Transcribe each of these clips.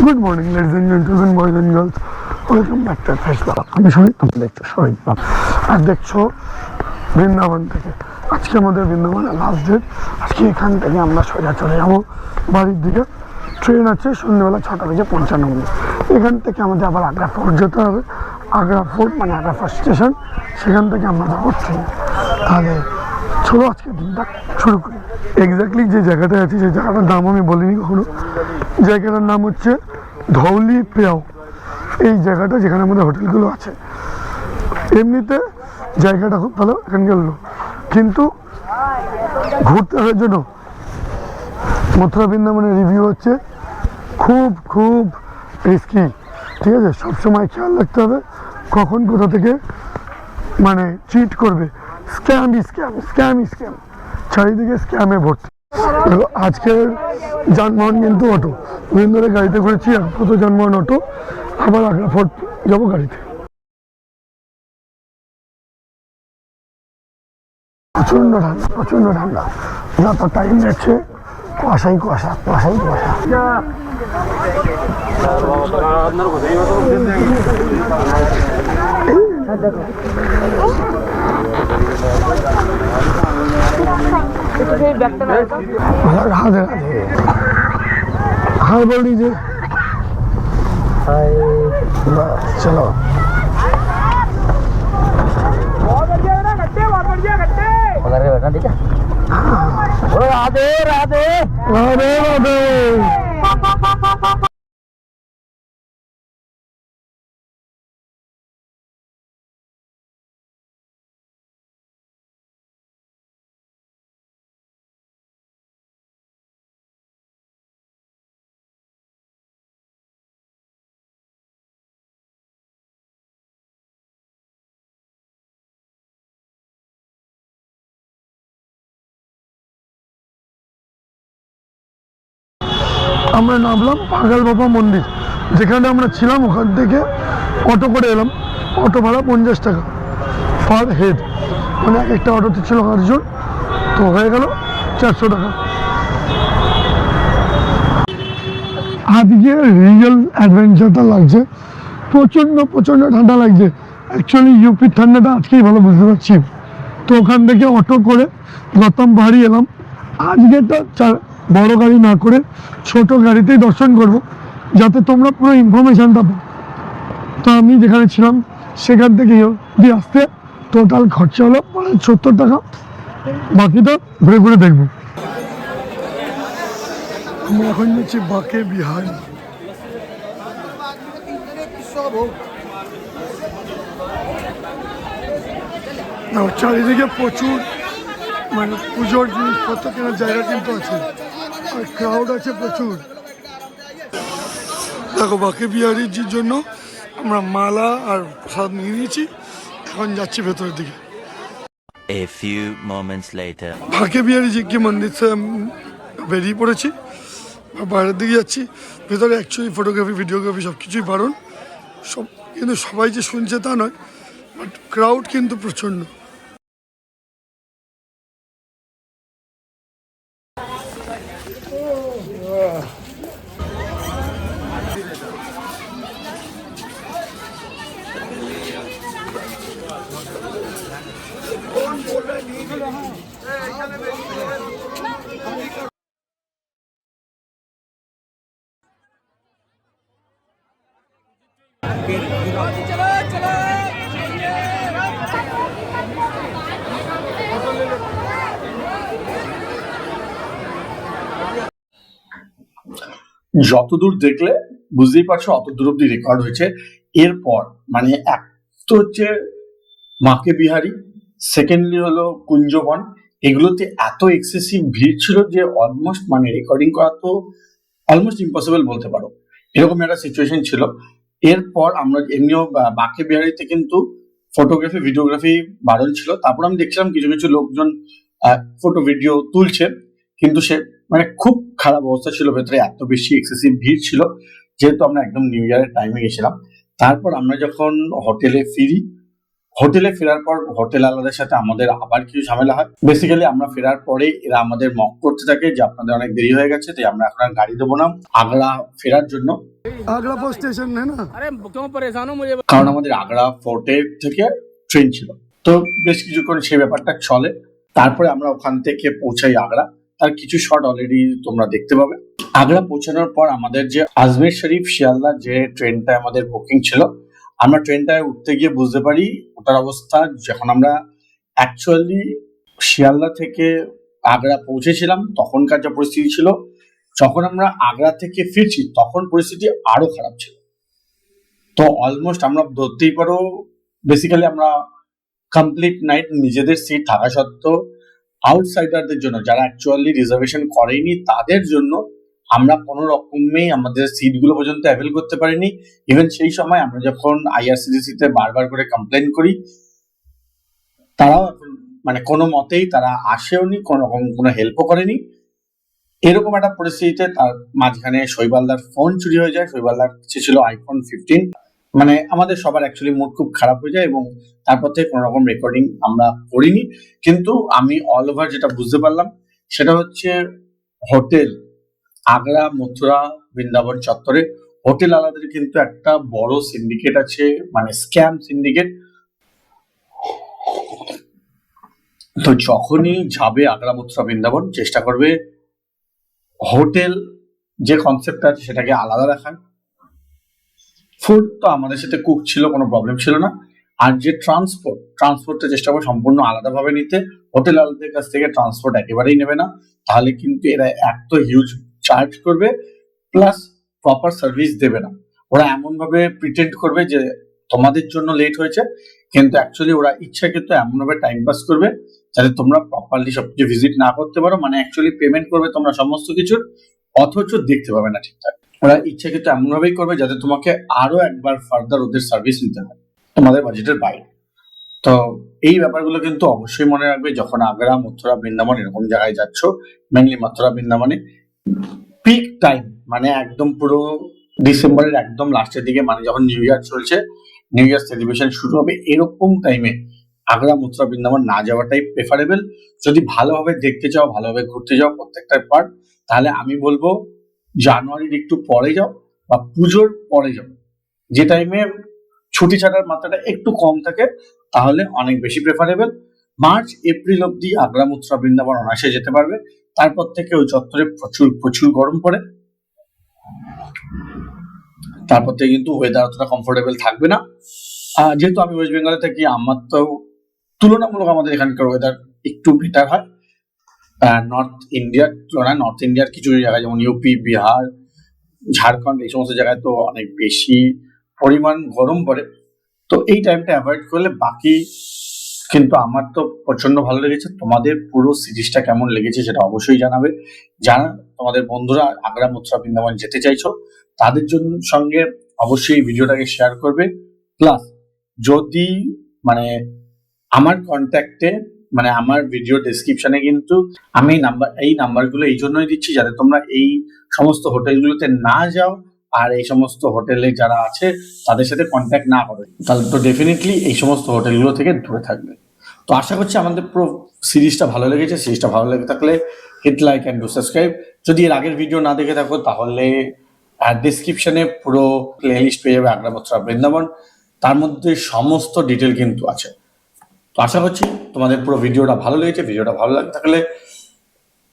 Good morning ladies and gentleman, boys and girls, welcome back to Facebook. আমি শহীদ, তুমি দেখছো শহীদ blog আর দেখছো বৃন্দাবন থেকে। আজকে আমাদের বৃন্দাবনের লাস্ট ডেট। আজকে এখান থেকে আমরা সোজা চলে যাবো বাড়ির দিকে। ট্রেন আছে সন্ধ্যেবেলা 6:55। এখান থেকে আমাদের আবার আগ্রা ফোর্ট যেতে হবে। আগ্রা ফোর্ট মানে আগ্রা ফার্স্ট স্টেশন, সেখান থেকে আমরা যাবো ট্রেন। তাহলে চলো আজকে দিনটা শুরু করি। এক্স্যাক্টলি যে জায়গাটায় আছি সেই জায়গাটার নাম আমি বলিনি কখনো। জায়গাটার নাম হচ্ছে ধৌলি পেয়াও। এই জায়গাটা যেখানে আমাদের হোটেলগুলো আছে, এমনিতে জায়গাটা খুব ভালো, এখানকার লোক, কিন্তু ঘুরতে আসার জন্য মথুরা বৃন্দাবনের রিভিউ হচ্ছে খুব খুব রিস্কি। ঠিক আছে, সবসময় খেয়াল রাখতে হবে কখন কোথা থেকে মানে চিট করবে। স্ক্যাম চারিদিকে স্ক্যামে ভর্তি। আজকের যানবাহন কিন্তু অটো, দুদিন ধরে গাড়িতে ঘুরেছি, কত যানবাহন অটো। আবার আগ্রা ফোর্ট যাবো গাড়িতে। প্রচন্ড ঠান্ডা যত টাইম যাচ্ছে, কুয়াশাই কুয়াশা। রাধে হাই বল दीजिए। चलो राधे राधे राधे राधे। আমরা নামলাম পাগল বাবা মন্দির, যেখানে আমরা ছিলাম। ওখান থেকে অটো করে এলাম। অটো ভাড়া 50 টাকা পার হেড, মানে একটা অটোতে ছিল 8 জন, তো হয়ে গেল 400 টাকা। আজকে রিয়েল অ্যাডভেঞ্চারটা লাগছে। প্রচণ্ড ঠান্ডা লাগছে। অ্যাকচুয়ালি ইউপির ঠান্ডাটা আজকেই ভালো বুঝতে পারছি। তো ওখান থেকে অটো করে গৌতম পাহাড়ি এলাম। আজকেটা বড় গাড়ি না করে ছোট গাড়িতেই দর্শন করব, যাতে তোমরা পুরো ইনফরমেশানটা পাও। তো আমি যেখানে ছিলাম সেখান থেকে দিয়ে আসতে টোটাল খরচা হলো 70 টাকা। বাকিটা ঘুরে ঘুরে দেখবো। আমরা এখন যাচ্ছি বাঁকে বিহারি। চারিদিকে প্রচুর মানে পুজোর জিনিসপত্র কেনার জায়গা কিন্তু আছে, আর ক্রাউড আছে প্রচুর। দেখো বাঁকে বিহারির জন্য আমরা মালা আর প্রসাদ নিয়ে নিয়েছি, এখন যাচ্ছি ভেতরের দিকে। A few moments later. বাঁকে বিহারি জি কি মন্দির থেকে বেরিয়ে পড়েছি, বাইরের দিকে যাচ্ছি। ভেতরে অ্যাকচুয়ালি ফটোগ্রাফি ভিডিওগ্রাফি সব কিছুই বারণ, সব কিন্তু সবাই যে শুনছে তা নয়, বাট ক্রাউড কিন্তু প্রচণ্ড। যতদূর দেখলে বুঝতেই পারছো অত দূর অব্দি রেকর্ড হয়েছে। এরপর মানে এক তো হচ্ছে বাঁকে বিহারি, সেকেন্ডলি হলো কুঞ্জবন। এগুলোতে এত এক্সেসিভ ভিড় ছিল যে অলমোস্ট মানে রেকর্ডিং করা তো অলমোস্ট ইম্পসিবল বলতে পারো, এরকম একটা সিচুয়েশন ছিল। এরপর আমরা এমনিও বাঁকে বিহারিতে কিন্তু ফটোগ্রাফি ভিডিওগ্রাফি বারণ ছিল। তারপর আমি দেখছিলাম কিছু কিছু লোকজন ফটো ভিডিও তুলছে, কিন্তু সে মানে খুব খারাপ অবস্থা ছিল ভেতরে, এত বেশি এক্সেসিভ ভিড় ছিল, যেহেতু আমরা একদম নিউ ইয়ারের টাইমে গেছিলাম। তারপর আমরা যখন হোটেলে ফিরি, হোটেলে ফেরার পর হোটেল আলাদের সাথে আমাদের আবার কিছু ঝামেলা হয়। বেসিক্যালি আমরা ফেরার পরে এরা আমাদের মক করতে থাকে যে আপনাদের অনেক দেরি হয়ে গেছে, তাই আমরা এখন আর গাড়ি দেবো না আগ্রা ফেরার জন্য। আগ্রা পোস্ট স্টেশন না, কারণ আমাদের আগ্রা ফোর্টে থেকে ট্রেন ছিল। তো বেশ কিছুক্ষণ সেই ব্যাপারটা চলে, তারপরে আমরা ওখান থেকে পৌঁছাই আগ্রা। তার কিছু শট অলরেডি তোমরা দেখতে পাবে। আগ্রা পৌঁছানোর পর আমাদের যে আজমের শরীফ শিয়ালদা যে ট্রেনটা আমাদের বুকিং ছিল, আমরা ট্রেনটায় উঠতে গিয়ে বুঝতে পারি ওটার অবস্থা। যখন আমরা অ্যাকচুয়ালি শিয়ালদা থেকে আগ্রা পৌঁছেছিলাম তখনকার যা পরিস্থিতি ছিল, যখন আমরা আগ্রা থেকে ফিরছি তখন পরিস্থিতি আরো খারাপ ছিল। তো অলমোস্ট আমরা ধরতেই পারো বেসিক্যালি আমরা কমপ্লিট নাইট নিজেদের সিট থাকা সত্ত্বেও আউটসাইডারদের জন্য, যারা অ্যাকচুয়ালি রিজার্ভেশন করেনি তাদের জন্য আমরা কোনো রকমেই আমাদের সিটগুলো পর্যন্ত অ্যাভেল করতে পারিনি। ইভেন সেই সময় আমরা যখন আইআরসিটিসি তে বারবার করে কমপ্লেন করি, তারাও মানে কোনো মতেই তারা আসেওনি, কোনো রকম কোনো হেল্পও করেনি। এরকম একটা পরিস্থিতিতে তার মাঝখানে শৈবালদার ফোন চুরি হয়ে যায়। শৈবালদার ছিল আইফোন 15। মানে আমাদের সবার অ্যাকচুয়ালি মুড খুব খারাপ হয়ে যায় এবং তারপর থেকে কোনো রকম রেকর্ডিং আমরা করিনি। কিন্তু আমি অল ওভার যেটা বুঝতে পারলাম সেটা হচ্ছে হোটেল আগ্রা মথুরা বৃন্দাবন চত্বরে হোটেল আলাদের কিন্তু একটা বড় সিন্ডিকেট আছে, মানে স্ক্যাম সিন্ডিকেট। তো যখনই যাবে আগ্রা মথুরা বৃন্দাবন চেষ্টা করবে হোটেল যে কনসেপ্ট আছে সেটাকে আলাদা রাখার। ফুড তো আমাদের সাথে কুক ছিল, কোনো প্রবলেম ছিল না। আর যে ট্রান্সপোর্টটা চেষ্টা করবে সম্পূর্ণ আলাদাভাবে নিতে। হোটেল আলাদের কাছ থেকে ট্রান্সপোর্ট একেবারেই নেবে না, তাহলে কিন্তু এরা এত হিউজ চার্জ করবে, প্লাস প্রপার সার্ভিস দেবে না। ওরা এমন ভাবে প্রিটেন্ড করবে যে তোমাদের জন্য লেট হয়েছে, কিন্তু অ্যাকচুয়ালি ওরা ইচ্ছাকৃত এমন ভাবে টাইম পাস করবে যাতে তোমরা প্রপারলি সবকিছু ভিজিট না করতে পারো। মানে অ্যাকচুয়ালি পেমেন্ট করবে তোমরা সমস্ত কিছুর, অথচ দেখতে পাবে না ঠিকঠাক। ওরা ইচ্ছাকৃত এমন ভাবেই করবে যাতে তোমাকে আরো একবার ফার্দার ওদের সার্ভিস নিতে হয় তোমাদের বাজেটের বাইরে। তো এই ব্যাপারগুলো কিন্তু অবশ্যই মনে রাখবে যখন আগ্রা মথুরা বৃন্দাবন এরকম জায়গায় যাচ্ছ। মেনলি মথুরা বৃন্দাবনে পিক টাইম মানে একদম পুরো ডিসেম্বরের একদম লাস্টের দিকে, মানে যখন নিউ ইয়ার চলছে, নিউ ইয়ার সেলিব্রেশন শুরু হবে, এরকম টাইমে আগ্রা মথুরা বৃন্দাবন না যাওয়াটাই প্রেফারেবল। যদি ভালোভাবে দেখতে চাও, ভালোভাবে ঘুরতে যাও প্রত্যেকটা পার্ট, তাহলে আমি বলবো জানুয়ারির একটু পরে যাও বা পুজোর পরে যাও, যে টাইমে ছুটি ছাড়ার মাত্রাটা একটু কম থাকে, তাহলে অনেক বেশি প্রেফারেবল। মার্চ এপ্রিল অব্দি আগ্রা মথুরা বৃন্দাবন অনায়াসে যেতে পারবে। তারপর থেকে ওই চত্বরে প্রচুর প্রচুর গরম পড়ে, তারপর থেকে কিন্তু ওয়েদার অতটা কমফোর্টেবল থাকবে না। যেহেতু আমি ওয়েস্ট বেঙ্গলে থাকি, আমার তো তুলনামূলক আমাদের এখানকার ওয়েদার একটু বেটার হয় নর্থ ইন্ডিয়ার তুলনায়। নর্থ ইন্ডিয়ার কিছু জায়গায় যেমন ইউপি, বিহার, ঝাড়খণ্ড, এই সমস্ত জায়গায় তো অনেক বেশি পরিমাণ গরম পড়ে। তো এই টাইমটা অ্যাভয়েড করলে বাকি কিন্তু আমার তো প্রচন্ড ভালো লেগেছে। তোমাদের পুরো সিরিজটা কেমন লেগেছে সেটা অবশ্যই জানাবে। যারা তোমাদের বন্ধুরা আগ্রা মথুরা বৃন্দাবন যেতে চাইছো তাদের জন্য সঙ্গে অবশ্যই এই ভিডিওটাকে শেয়ার করবে। প্লাস যদি মানে আমার কন্ট্যাক্টে মানে আমার ভিডিও ডেসক্রিপশনে কিন্তু আমি এই নাম্বারগুলো এই জন্যই দিচ্ছি যাতে তোমরা এই সমস্ত হোটেলগুলোতে না যাও আর এই সমস্ত হোটেলে যারা আছে তাদের সাথে কন্ট্যাক্ট না করো, তাহলে তো ডেফিনেটলি এই সমস্ত হোটেলগুলো থেকে দূরে থাকবে। তো আশা করছি আমাদের পুরো সিরিজটা ভালো লেগেছে। সিরিজটা ভালো লেগে থাকলে hit like and do subscribe. যদি এর আগের ভিডিও না দেখে থাকো তাহলে ডেসক্রিপশনে পুরো প্লে লিস্ট পেয়ে যাবে আগ্রা মথুরা বৃন্দাবন, তার মধ্যে সমস্ত ডিটেল কিন্তু আছে। তো আশা করছি তোমাদের পুরো ভিডিওটা ভালো লেগেছে। ভিডিওটা ভালো লাগে থাকলে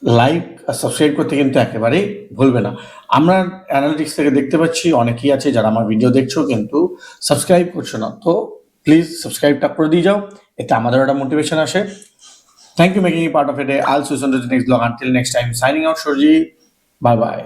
লাইক আর সাবস্ক্রাইব করতে কিন্তু একেবারেই ভুলবে না। আমরা অ্যানালিটিক্স থেকে দেখতে পাচ্ছি অনেকেই আছে যারা আমার ভিডিও দেখছো কিন্তু সাবস্ক্রাইব করছো না, তো প্লিজ সাবস্ক্রাইবটা করে দিয়ে যাও, এতে আমাদের একটা মোটিভেশন আসে। Thank you making part of it. I'll see you soon to the next blog. Until next time, signing out, sir ji, bye by.